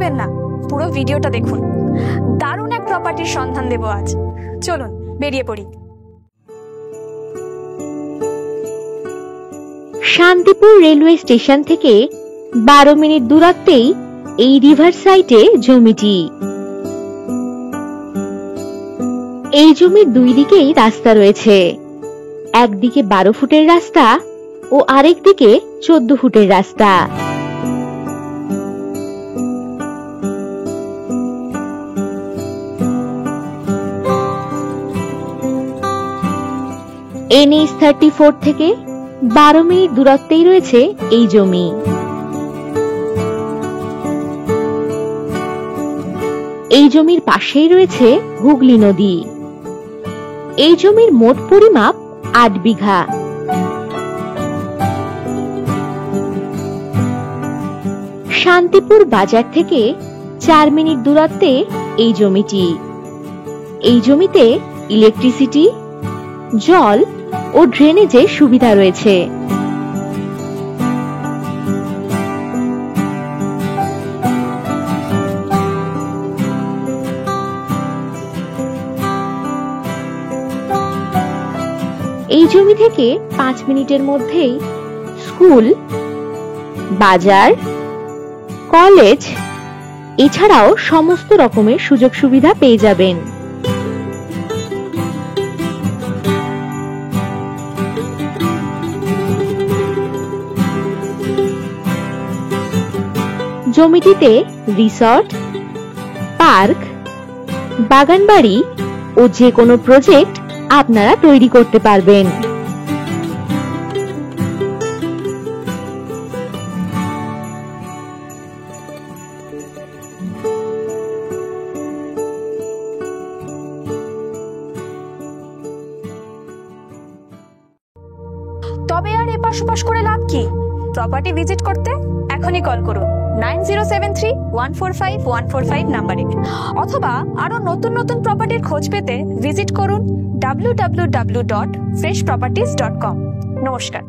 করবেন না, পুরো ভিডিওটা দেখুন। দারুণ এক প্রপার্টির সন্ধান দেব আজ। চলুন বেরিয়ে পড়ি। শান্তিপুর রেলওয়ে স্টেশন থেকে 12 মিনিট দূরত্বেই এই রিভার সাইডে জমিটি। এই জমির দুই দিকেই রাস্তা রয়েছে। একদিকে 12 ফুটের রাস্তা ও আরেক দিকে 14 ফুটের রাস্তা। NH 34 থেকে 12 মিনিট দূরত্বেই রয়েছে এই জমি। এই জমির পাশেই রয়েছে হুগলি নদী। এই জমির মোট পরিমাপ 8 বিঘা। শান্তিপুর বাজার থেকে 4 মিনিট দূরত্বে এই জমিটি। এই জমিতে ইলেকট্রিসিটি, জল ও ড্রেনেজের সুবিধা রয়েছে। এই জমি থেকে 5 মিনিটের মধ্যেই স্কুল, বাজার, কলেজ এছাড়াও সমস্ত রকমের সুযোগ সুবিধা পেয়ে যাবেন। জমিটিতে রিসর্ট, পার্ক, বাগানবাড়ি ও যে কোনো প্রজেক্ট আপনারা তৈরি করতে পারবেন। তবে আর এপাশ ওপাশ করে লাভ কি? প্রপার্টি ভিজিট করতে এখনই কল করুন 9073145145 নাম্বারে, অথবা আরো নতুন নতুন প্রপার্টির খোঁজ পেতে ভিজিট করুন www.freshproperties.com। নমস্কার।